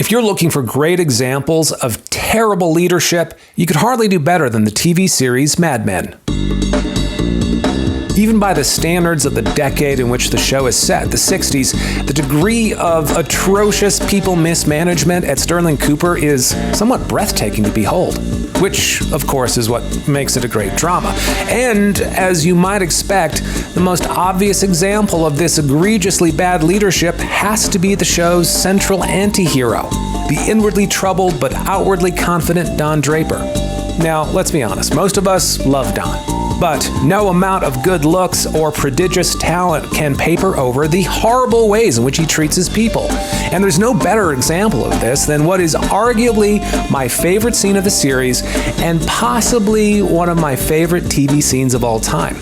If you're looking for great examples of terrible leadership, you could hardly do better than the TV series Mad Men. Even by the standards of the decade in which the show is set, the 60s, the degree of atrocious people mismanagement at Sterling Cooper is somewhat breathtaking to behold, which, of course, is what makes it a great drama. And, as you might expect, the most obvious example of this egregiously bad leadership has to be the show's central anti-hero, the inwardly troubled but outwardly confident Don Draper. Now, let's be honest, most of us love Don. But no amount of good looks or prodigious talent can paper over the horrible ways in which he treats his people. And there's no better example of this than what is arguably my favorite scene of the series and possibly one of my favorite TV scenes of all time.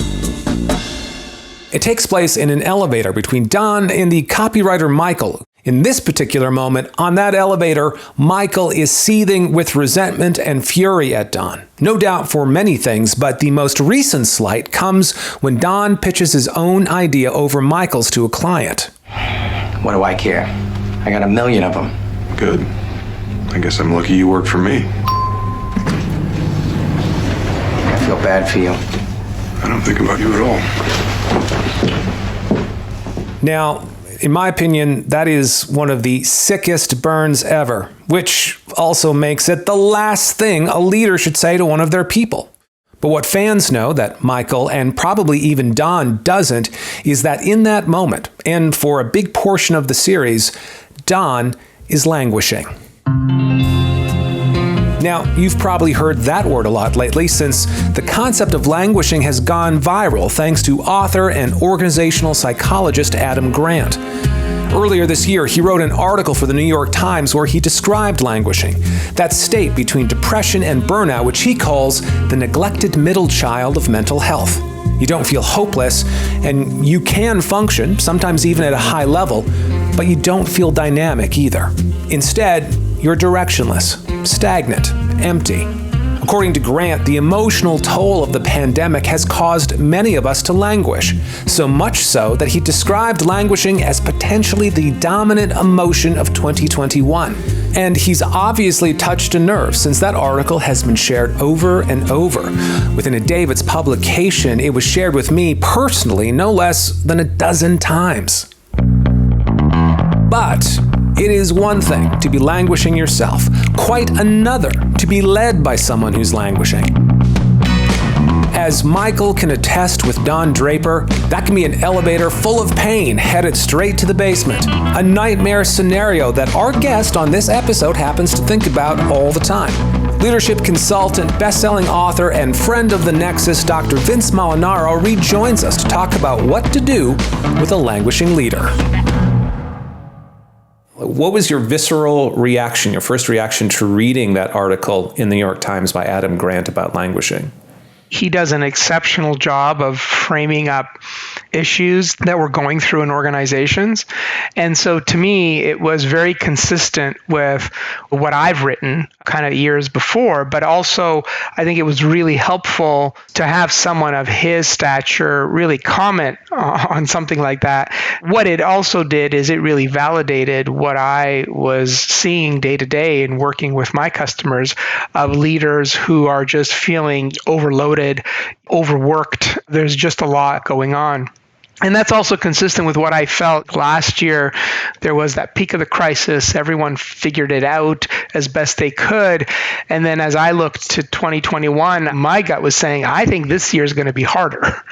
It takes place in an elevator between Don and the copywriter Michael. In this particular moment, on that elevator, Michael is seething with resentment and fury at Don. No doubt for many things, but the most recent slight comes when Don pitches his own idea over Michael's to a client. What do I care? I got 1 million of them. Good. I guess I'm lucky you work for me. I feel bad for you. I don't think about you at all. Now, in my opinion, that is one of the sickest burns ever, which also makes it the last thing a leader should say to one of their people. But what fans know that Michael, and probably even Don, doesn't, is that in that moment, and for a big portion of the series, Don is languishing. Now, you've probably heard that word a lot lately, since the concept of languishing has gone viral thanks to author and organizational psychologist Adam Grant. Earlier this year, he wrote an article for the New York Times where he described languishing, that state between depression and burnout, which he calls the neglected middle child of mental health. You don't feel hopeless, and you can function, sometimes even at a high level, but you don't feel dynamic either. Instead, you're directionless, stagnant, empty. According to Grant, the emotional toll of the pandemic has caused many of us to languish, so much so that he described languishing as potentially the dominant emotion of 2021. And he's obviously touched a nerve, since that article has been shared over and over. Within a day of its publication, it was shared with me personally no less than 12 times. But it is one thing to be languishing yourself, quite another to be led by someone who's languishing. As Michael can attest with Don Draper, that can be an elevator full of pain headed straight to the basement. A nightmare scenario that our guest on this episode happens to think about all the time. Leadership consultant, best-selling author, and friend of the Nexus, Dr. Vince Molinaro, rejoins us to talk about what to do with a languishing leader. What was your visceral reaction, your first reaction to reading that article in the New York Times by Adam Grant about languishing? He does an exceptional job of framing up issues that we're going through in organizations. And so to me, it was very consistent with what I've written kind of years before, but also I think it was really helpful to have someone of his stature really comment on something like that. What it also did is it really validated what I was seeing day to day in working with my customers of leaders who are just feeling overloaded, overworked. There's just a lot going on. And that's also consistent with what I felt last year. There was that peak of the crisis. Everyone figured it out as best they could. And then as I looked to 2021, my gut was saying, I think this year is going to be harder.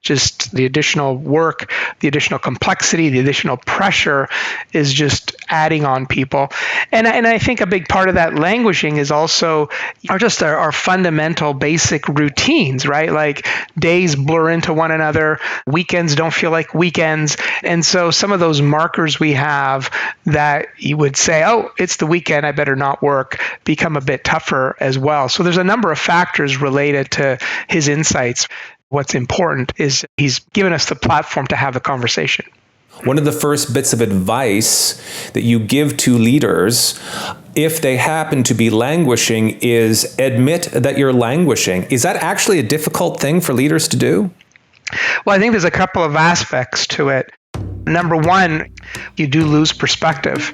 Just the additional work, the additional complexity, the additional pressure is just adding on people. And I think a big part of that languishing is also our fundamental basic routines, right? Like days blur into one another, weekends don't feel like weekends. And so some of those markers we have that you would say, oh, it's the weekend, I better not work, become a bit tougher as well. So there's a number of factors related to his insights. What's important is he's given us the platform to have a conversation. One of the first bits of advice that you give to leaders, if they happen to be languishing, is admit that you're languishing. Is that actually a difficult thing for leaders to do? Well, I think there's a couple of aspects to it. Number one, you do lose perspective.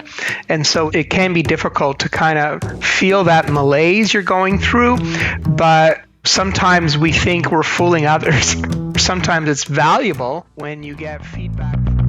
And so it can be difficult to kind of feel that malaise you're going through, but sometimes we think we're fooling others. Sometimes it's valuable when you get feedback.